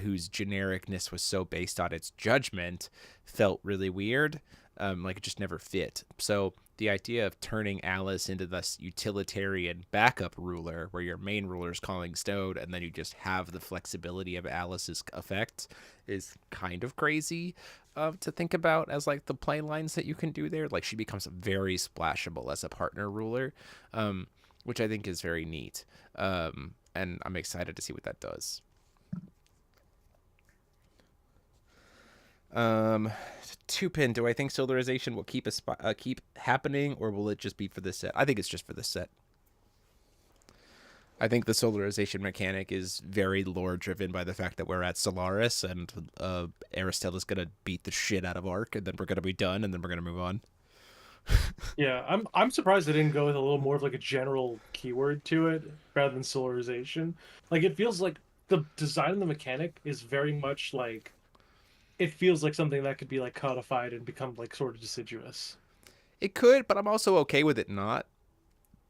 whose genericness was so based on its judgment felt really weird. Like it just never fit. So the idea of turning Alice into this utilitarian backup ruler where your main ruler is calling stone and then you just have the flexibility of Alice's effects is kind of crazy to think about as like the play lines that you can do there. Like she becomes very splashable as a partner ruler, which I think is very neat. And I'm excited to see what that does. 2-pin, do I think Solarization will keep happening, or will it just be for this set? I think it's just for this set. I think the Solarization mechanic is very lore driven by the fact that we're at Solaris and Aristella's gonna beat the shit out of Ark, and then we're gonna be done, and then we're gonna move on. Yeah, I'm surprised they didn't go with a little more of like a general keyword to it rather than Solarization. Like it feels like the design of the mechanic is very much like it feels like something that could be like codified and become like sort of deciduous. It could, but I'm also okay with it not.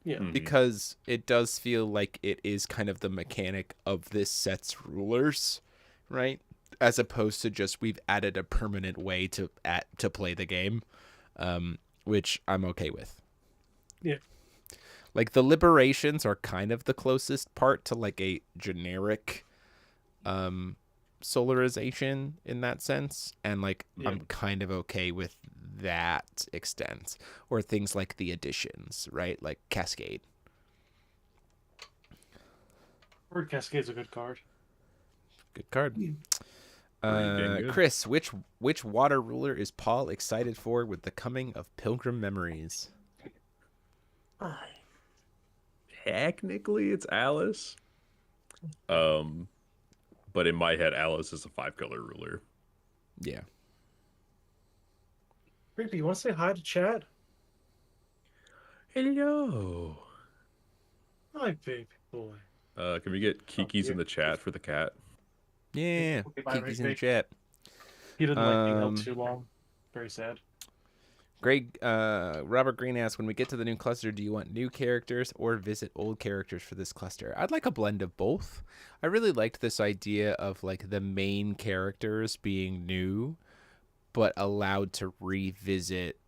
Yeah. Because it does feel like it is kind of the mechanic of this set's rulers, right? As opposed to just we've added a permanent way to play the game, which I'm okay with. Yeah. Like the liberations are kind of the closest part to like a generic Solarization in that sense, and like I'm kind of okay with that extent, or things like the additions, right? Like Cascade. Or Cascade's a good card. Good card. Chris, which water ruler is Paul excited for with the coming of Pilgrim Memories? Technically, it's Alice. But in my head, Alice is a 5-color ruler. Yeah. Rigby, you want to say hi to chat? Hello. Hi, baby boy. Can we get Kiki's in the chat for the cat? Yeah, Kiki's in the chat. He didn't like being held too long. Very sad. Greg, Robert Green asks, when we get to the new cluster, do you want new characters or visit old characters for this cluster? I'd like a blend of both. I really liked this idea of like the main characters being new, but allowed to revisit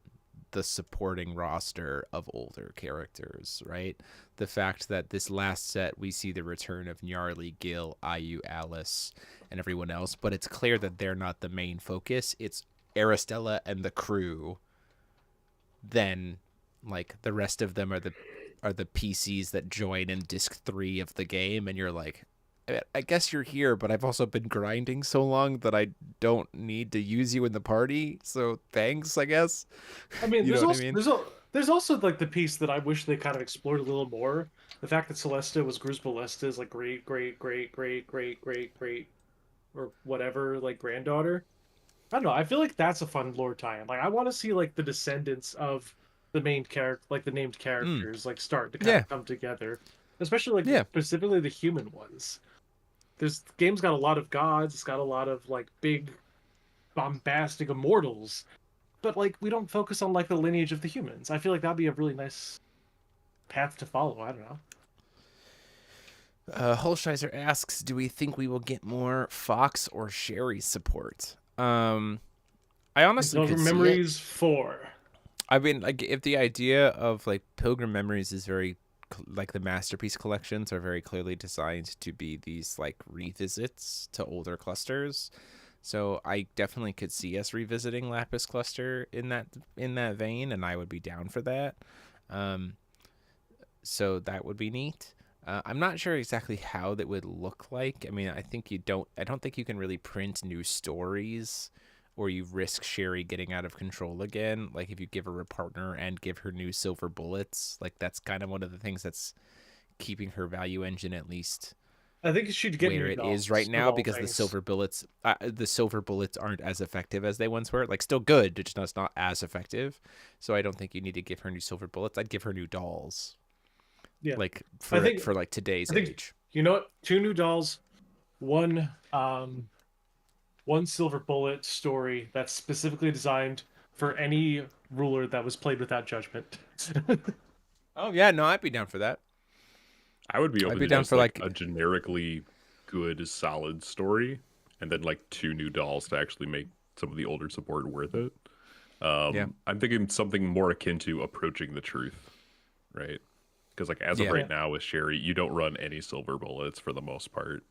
the supporting roster of older characters, right? The fact that this last set we see the return of Gnarly, Gil, Ayu, Alice, and everyone else, but it's clear that they're not the main focus. It's Aristella and the crew. Then, like, the rest of them are the PCs that join in disc 3 of the game, and you're like, I guess you're here, but I've also been grinding so long that I don't need to use you in the party. So thanks, I guess. I mean, there's also like the piece that I wish they kind of explored a little more. The fact that Celesta was Gruz Ballista's like great, or whatever, like granddaughter. I don't know. I feel like that's a fun lore tie-in. Like I want to see like the descendants of the main character, like the named characters, like start to kind of come together. Especially like specifically the human ones. This game's got a lot of gods. It's got a lot of like big, bombastic immortals, but like we don't focus on like the lineage of the humans. I feel like that'd be a really nice path to follow. I don't know. Holscheiser asks, "Do we think we will get more Fox or Sherry support?" I honestly could Memories see it. 4. I mean, like if the idea of like Pilgrim Memories is very like the Masterpiece collections are very clearly designed to be these like revisits to older clusters. So I definitely could see us revisiting Lapis Cluster in that vein, and I would be down for that. So that would be neat. I'm not sure exactly how that would look like. I mean, I don't think you can really print new stories, or you risk Sherry getting out of control again. Like if you give her a partner and give her new silver bullets, like that's kind of one of the things that's keeping her value engine at least. I think she'd get where it is right now, because the silver bullets aren't as effective as they once were. Like still good, it's just not as effective. So I don't think you need to give her new silver bullets. I'd give her new dolls. Yeah, like for like today's age. You know what? 2 new dolls, one silver bullet story that's specifically designed for any ruler that was played without judgment. Oh yeah, no, I'd be down for that. I would be open to down for like a generically good, solid story, and then like 2 new dolls to actually make some of the older support worth it. I'm thinking something more akin to Approaching the Truth, right? Because like as of right now with Sherry, you don't run any silver bullets for the most part.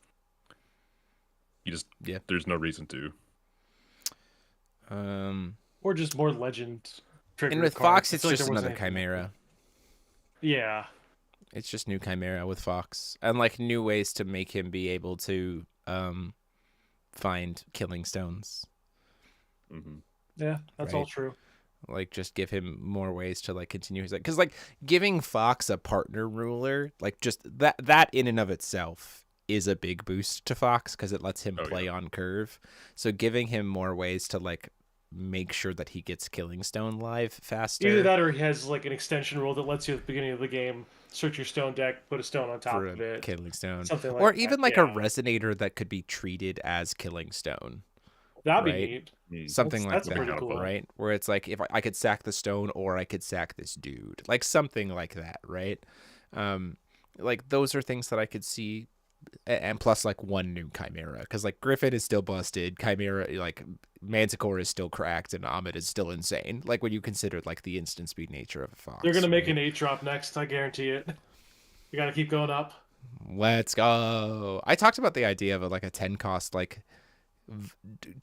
You just there's no reason to. Or just more legend. And with Fox, it's just another Chimera. Yeah. It's just new Chimera with Fox, and like new ways to make him be able to find killing stones. Mm-hmm. Yeah, that's all true. Like just give him more ways to like continue his, like, because like giving Fox a partner ruler, like just that in and of itself is a big boost to Fox, because it lets him play on curve. So giving him more ways to like make sure that he gets killing stone live faster. Either that, or he has like an extension rule that lets you at the beginning of the game search your stone deck, put a stone on top of it, killing stone, something like or that. Even like a resonator that could be treated as killing stone. That'd be neat. Something like that, pretty cool. Right? Where it's like if I could sack the stone, or I could sack this dude, like something like that, right? Like those are things that I could see, and plus like 1 new Chimera, because like Griffin is still busted, Chimera, like Manticore is still cracked, and Ahmed is still insane. Like when you consider like the instant speed nature of a Fox, they're gonna make an 8-drop next. I guarantee it. You gotta keep going up. Let's go. I talked about the idea of like a 10 cost like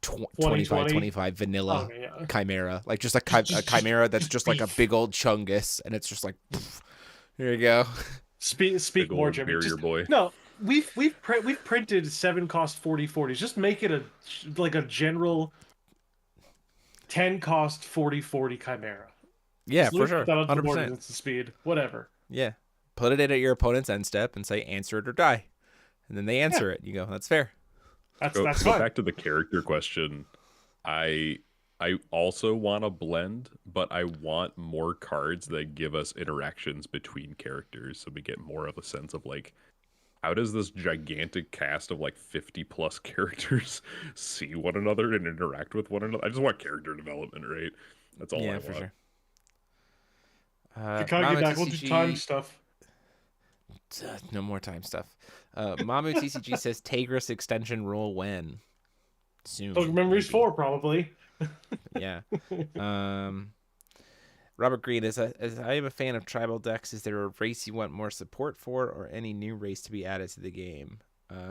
25 vanilla Chimera, like just a Chimera that's just like a big old chungus, and it's just like poof, here you go. Speak more, Jimmy. Barrier boy. No, we've printed 7 cost 40/40s. Just make it a general 10 cost 40/40 Chimera. Yeah, for sure. 100%. Instant speed, whatever. Yeah, put it in at your opponent's end step and say answer it or die, and then they answer it. You go, that's fair. That's fine. Back to the character question. I also want a blend, but I want more cards that give us interactions between characters, so we get more of a sense of like, how does this gigantic cast of like 50 plus characters see one another and interact with one another? I just want character development, right? That's all I want. For sure. To kind of get back, we'll do time stuff. No more time stuff. Mamu TCG says Tigris extension rule when? Soon. Memories 4, probably. Yeah. Robert Green, as I am a fan of tribal decks, is there a race you want more support for, or any new race to be added to the game?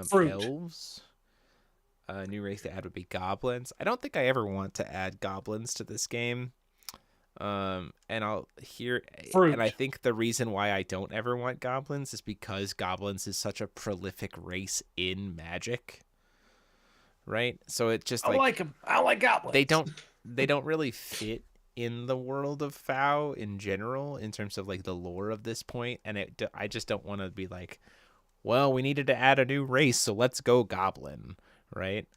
Fruit. Elves. A new race to add would be goblins. I don't think I ever want to add goblins to this game. And I Fruit. think the reason why I don't ever want goblins is because goblins is such a prolific race in Magic. Right? So it just I like them. I like goblins. They don't really fit in the world of FOW in general in terms of like the lore of this point, and I just don't want to be like, well, we needed to add a new race, so let's go goblin, right?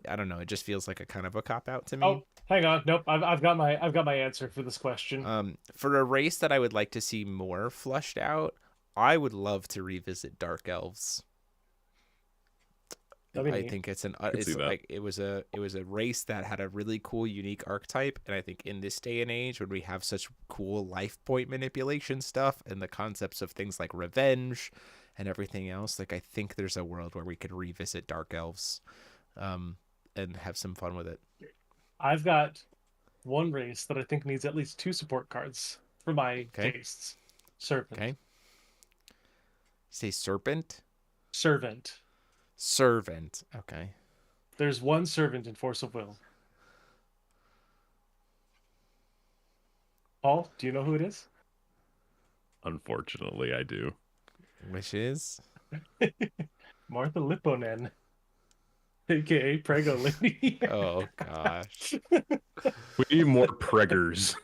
I don't know. It just feels like a kind of a cop out to me. Oh, hang on. Nope. I've got my answer for this question. For a race that I would like to see more flushed out, I would love to revisit Dark Elves. I think it's like it was a race that had a really cool, unique archetype, and I think in this day and age, when we have such cool life point manipulation stuff and the concepts of things like revenge and everything else, like I think there's a world where we could revisit Dark Elves, and have some fun with it. I've got one race that I think needs at least 2 support cards for my tastes. Servant. Okay. You say serpent? Servant. Okay. There's one servant in Force of Will. Paul, do you know who it is? Unfortunately, I do. Which is? Martha Lipponen, aka Prego Lady. Oh gosh. We need more preggers.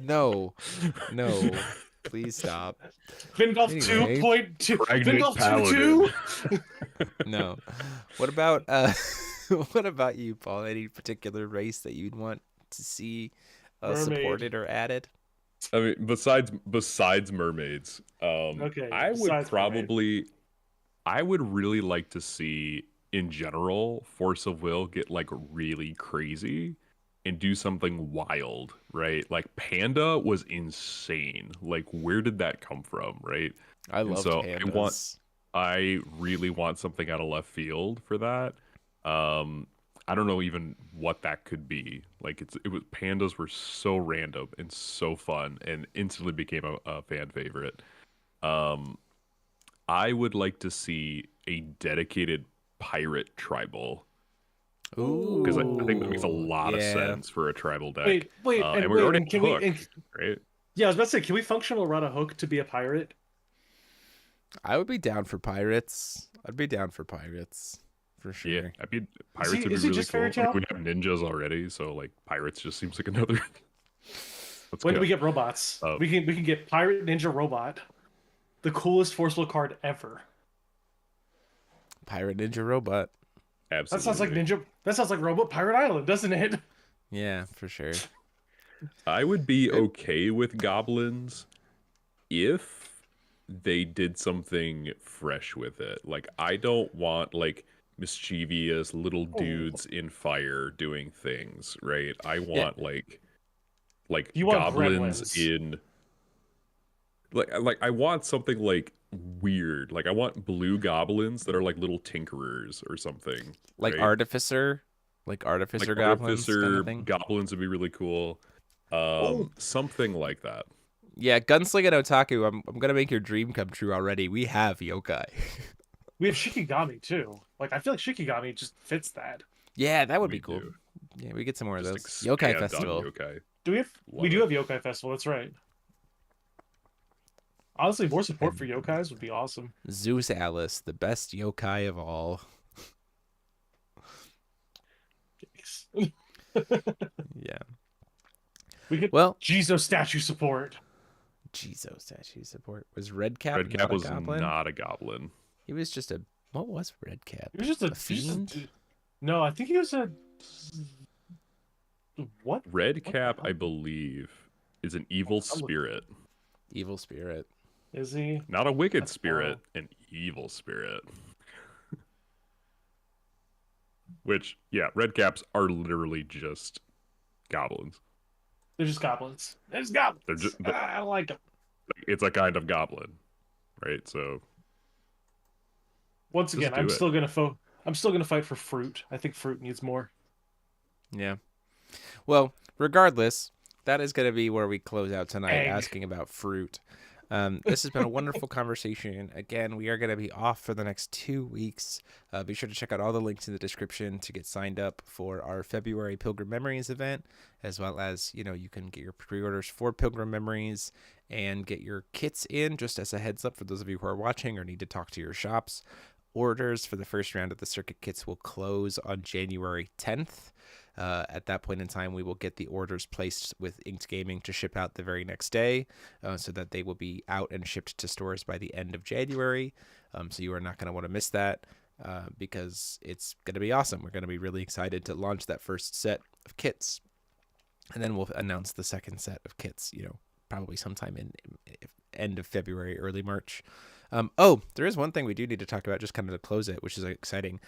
No. Please stop. Fingolf anyway, 2.2. Fingolf 2. No. What about what about you, Paul? Any particular race that you'd want to see supported or added? I mean, besides mermaids, okay. I would really like to see in general Force of Will get like really crazy and do something wild, right? Like Panda was insane. Like, where did that come from, right? I love pandas. I really want something out of left field for that. I don't know even what that could be. Like pandas were so random and so fun and instantly became a fan favorite. I would like to see a dedicated pirate tribal. Ooh, because I think that makes a lot of sense for a tribal deck. Wait, and we're already Hook, right? Yeah, I was about to say, can we functional run a Hook to be a pirate? I would be down for pirates. I'd be down for pirates for sure. Yeah, pirates would be really cool. We have ninjas already, so like pirates just seems like another. When do we get robots? We can get pirate ninja robot, the coolest forceful card ever. Pirate ninja robot. Absolutely. That sounds like Robot Pirate Island, doesn't it? Yeah, for sure. I would be okay with goblins if they did something fresh with it. Like, I don't want like mischievous little dudes in fire doing things, right? I want like goblins in like I want something like weird. Like I want blue goblins that are like little tinkerers or something. Like right? artificer goblins. Kind of thing. Goblins would be really cool. Something like that. Yeah, Gunslinger Otaku, I'm gonna make your dream come true already. We have yokai. We have Shikigami too. Like I feel like Shikigami just fits that. Yeah, that would be cool. Yeah, we get some more of those. Yokai Festival. Yokai. We do have Yokai Festival, that's right. Honestly, more support for yokais would be awesome. Zeus Alice, the best yokai of all. Yeah. We could Jizo statue support. Jizo statue support. Was Redcap Redcap was not a goblin. He was just a what was Redcap? He was just a fiend? No, I think he was a what? Redcap, I believe, is an evil spirit. Evil spirit. Is he? Not a wicked spirit, an evil spirit. Which, yeah, red caps are literally just goblins. They're just goblins. They're just goblins. They're just, I like them. It's a kind of goblin, right? So once again, I'm still gonna fight for fruit. I think fruit needs more. Yeah. Well, regardless, that is going to be where we close out tonight, Egg. asking about fruit. This has been a wonderful conversation. Again, we are going to be off for the next 2 weeks. Be sure to check out all the links in the description to get signed up for our February Pilgrim Memories event, as well as, you can get your pre-orders for Pilgrim Memories and get your kits in. Just as a heads up for those of you who are watching or need to talk to your shops, orders for the first round of the circuit kits will close on January 10th. At that point in time, we will get the orders placed with Inked Gaming to ship out the very next day, so that they will be out and shipped to stores by the end of January. So you are not going to want to miss that, because it's going to be awesome. We're going to be really excited to launch that first set of kits, and then we'll announce the second set of kits, probably sometime in end of February, early March. There is one thing we do need to talk about just kind of to close it, which is exciting.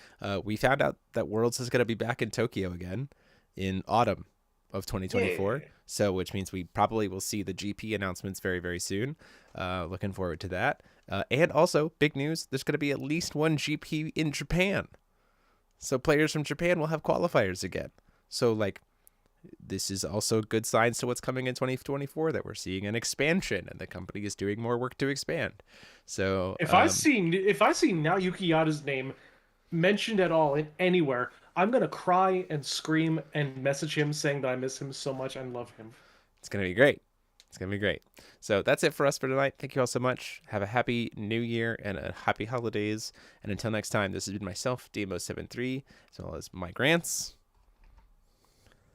We found out that Worlds is going to be back in Tokyo again in autumn of 2024. Yeah. So, which means we probably will see the GP announcements very, very soon. Looking forward to that. And also, big news, there's going to be at least one GP in Japan. So players from Japan will have qualifiers again. So, this is also good signs to what's coming in 2024, that we're seeing an expansion and the company is doing more work to expand. So if I see Naoyuki Yada's name mentioned at all in anywhere, I'm gonna cry and scream and message him saying that I miss him so much and love him. It's gonna be great. It's gonna be great. So that's it for us for tonight. Thank you all so much. Have a happy new year and a happy holidays. And until next time, this has been myself, DMO73, as well as my Grants.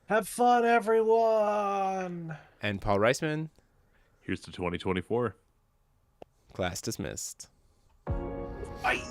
Have fun, everyone! And Paul Reisman. Here's to 2024. Class dismissed. Bye!